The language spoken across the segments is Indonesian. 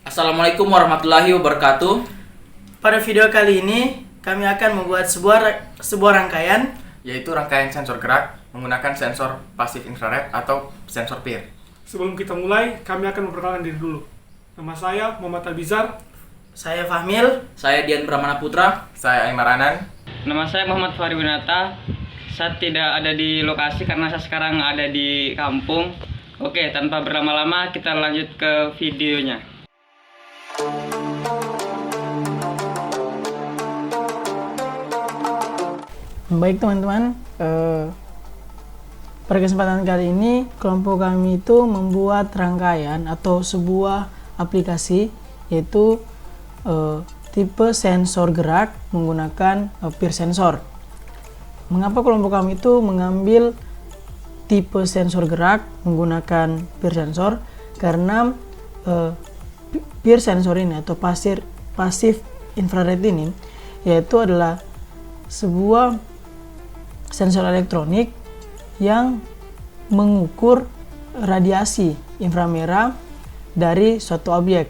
Assalamualaikum warahmatullahi wabarakatuh. Pada video kali ini, kami akan membuat sebuah rangkaian. Yaitu rangkaian sensor gerak menggunakan sensor pasif infrared atau sensor PIR. Sebelum kita mulai, kami akan memperkenalkan diri dulu. Nama saya Muhammad Albizar. Saya Fahmil. Saya Dian Pramana Putra. Saya Aymar Anan. Nama saya Muhammad Fahri Winata. Saya tidak ada di lokasi karena saya sekarang ada di kampung. Oke, tanpa berlama-lama kita lanjut ke videonya. Baik teman-teman, pada kesempatan kali ini kelompok kami itu membuat rangkaian atau sebuah aplikasi yaitu tipe sensor gerak menggunakan PIR sensor. Mengapa kelompok kami itu mengambil tipe sensor gerak menggunakan PIR sensor? Karena PIR sensor ini atau pasif infrared ini yaitu adalah sebuah sensor elektronik yang mengukur radiasi inframerah dari suatu objek.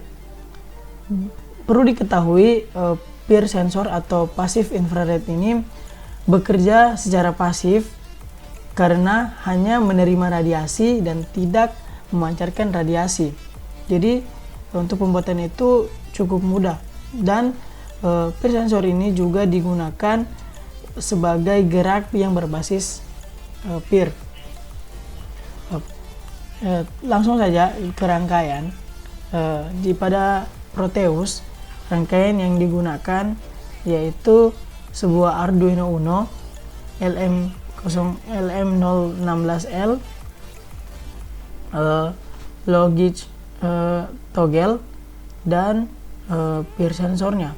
Perlu diketahui PIR sensor atau pasif infrared ini bekerja secara pasif karena hanya menerima radiasi dan tidak memancarkan radiasi. Jadi untuk pembuatan itu cukup mudah dan PIR sensor ini juga digunakan sebagai gerak yang berbasis PIR. Langsung saja ke rangkaian. Pada Proteus, rangkaian yang digunakan yaitu sebuah Arduino Uno LM016L, logic toggle, dan PIR sensornya.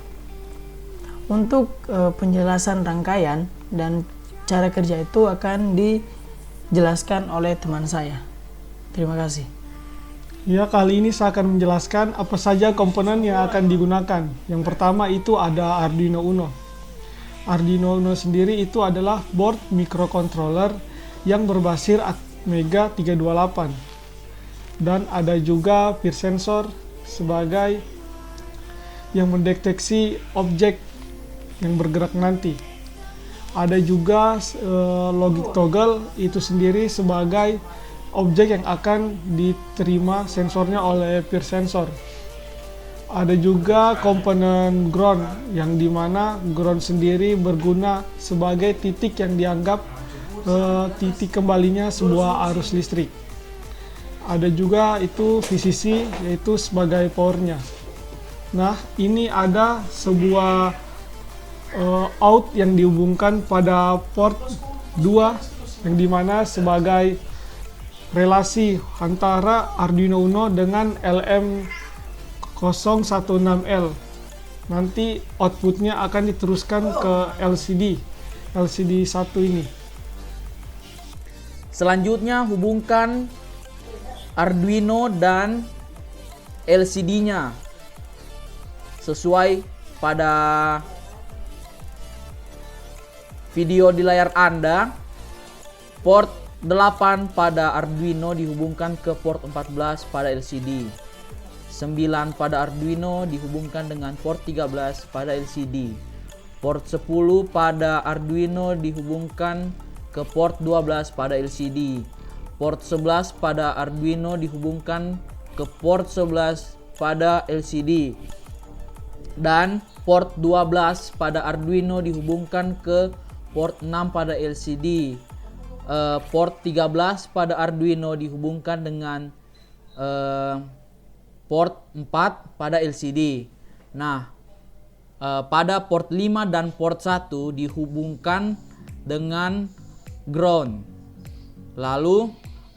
Untuk penjelasan rangkaian dan cara kerja itu akan dijelaskan oleh teman saya. Terima kasih. Ya, kali ini saya akan menjelaskan apa saja komponen yang akan digunakan. Yang pertama itu ada Arduino Uno. Arduino Uno sendiri itu adalah board microcontroller yang berbasis Atmega 328. Dan ada juga PIR sensor sebagai yang mendeteksi objek yang bergerak nanti. Ada juga logic toggle itu sendiri sebagai objek yang akan diterima sensornya oleh PIR sensor. Ada juga komponen ground yang dimana ground sendiri berguna sebagai titik yang dianggap titik kembalinya sebuah arus listrik. Ada juga itu VCC yaitu sebagai powernya. Nah, ini ada sebuah out yang dihubungkan pada port 2 yang dimana sebagai relasi antara Arduino Uno dengan LM016L. Nanti outputnya akan diteruskan ke LCD 1 ini. Selanjutnya hubungkan Arduino dan LCD-nya sesuai pada video di layar Anda. Port 8 pada Arduino dihubungkan ke port 14 pada LCD. 9 pada Arduino dihubungkan dengan port 13 pada LCD. Port 10 pada Arduino dihubungkan ke port 12 pada LCD. Port 11 pada Arduino dihubungkan ke port 11 pada LCD. Dan port 12 pada Arduino dihubungkan ke port 6 pada LCD. Port 13 pada Arduino dihubungkan dengan port 4 pada LCD. Nah, pada port 5 dan port 1 dihubungkan dengan ground. Lalu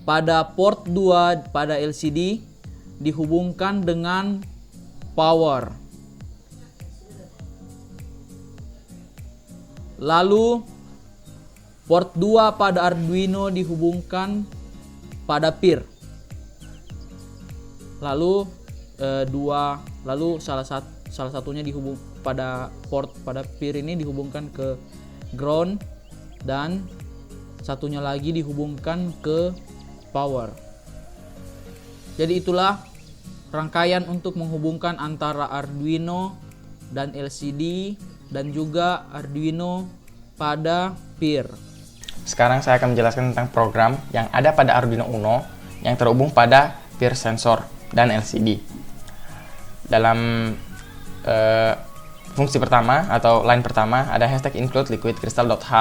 pada port 2 pada LCD dihubungkan dengan power. Lalu port 2 pada Arduino dihubungkan pada PIR. Lalu salah satunya dihubung pada port pada PIR ini dihubungkan ke ground dan satunya lagi dihubungkan ke power. Jadi itulah rangkaian untuk menghubungkan antara Arduino dan LCD dan juga Arduino pada PIR. Sekarang saya akan menjelaskan tentang program yang ada pada Arduino Uno yang terhubung pada PIR sensor dan LCD. Dalam fungsi pertama atau line pertama ada hashtag include liquid crystal.h.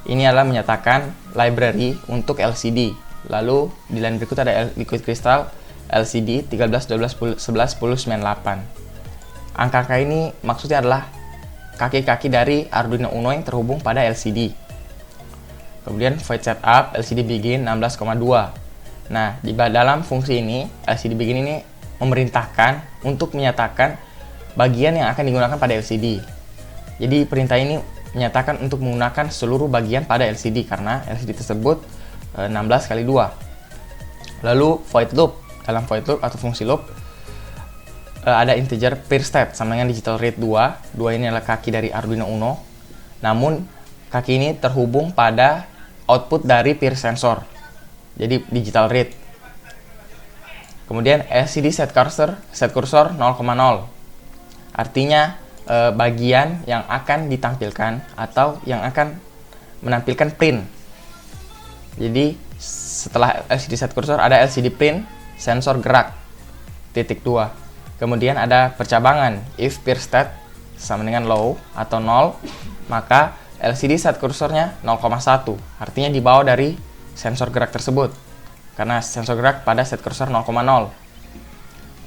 Ini adalah menyatakan library untuk LCD. Lalu di line berikut ada liquid crystal LCD 13, 12, 11, 10, 98. Angka-angka ini maksudnya adalah kaki-kaki dari Arduino Uno yang terhubung pada LCD. Kemudian void setup LCD begin 16,2. Nah, di dalam fungsi ini LCD begin ini memerintahkan untuk menyatakan bagian yang akan digunakan pada LCD. Jadi perintah ini menyatakan untuk menggunakan seluruh bagian pada LCD karena LCD tersebut 16x2. Lalu void loop. Dalam void loop atau fungsi loop ada integer PIR state sama dengan digital read 2. 2 ini adalah kaki dari Arduino Uno. Namun kaki ini terhubung pada output dari PIR sensor. Jadi digital read. Kemudian LCD set cursor 0,0. Artinya bagian yang akan ditampilkan atau yang akan menampilkan print. Jadi setelah LCD set cursor ada LCD print sensor gerak titik 2. Kemudian ada percabangan if PIR state sama dengan low atau 0, maka LCD set kursornya 0,1. Artinya di bawah dari sensor gerak tersebut. Karena sensor gerak pada set kursor 0,0.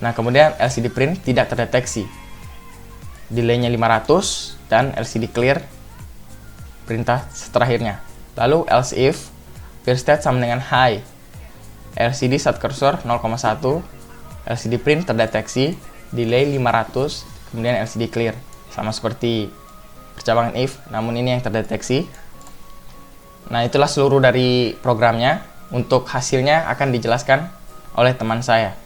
Nah, kemudian LCD print tidak terdeteksi. Delay-nya 500 dan LCD clear perintah terakhirnya. Lalu else if PIR state sama dengan high. LCD set cursor 0,1, LCD print terdeteksi, delay 500, kemudian LCD clear. Sama seperti percabangan if, namun ini yang terdeteksi. Nah, itulah seluruh dari programnya. Untuk hasilnya akan dijelaskan oleh teman saya.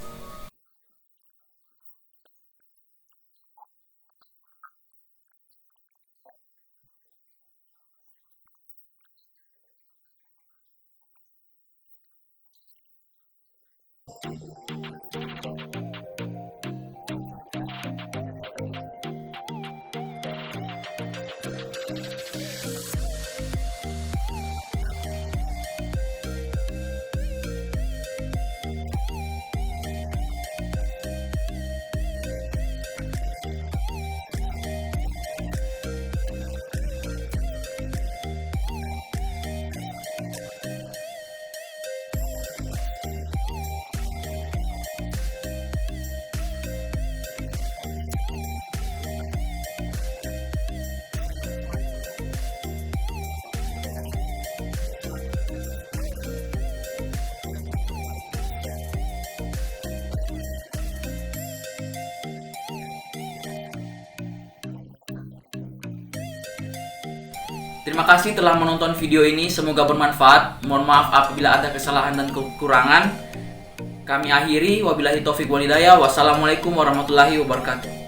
Terima kasih telah menonton video ini, semoga bermanfaat. Mohon maaf apabila ada kesalahan dan kekurangan. Kami akhiri, wabillahi taufiq walhidayah. Wassalamualaikum warahmatullahi wabarakatuh.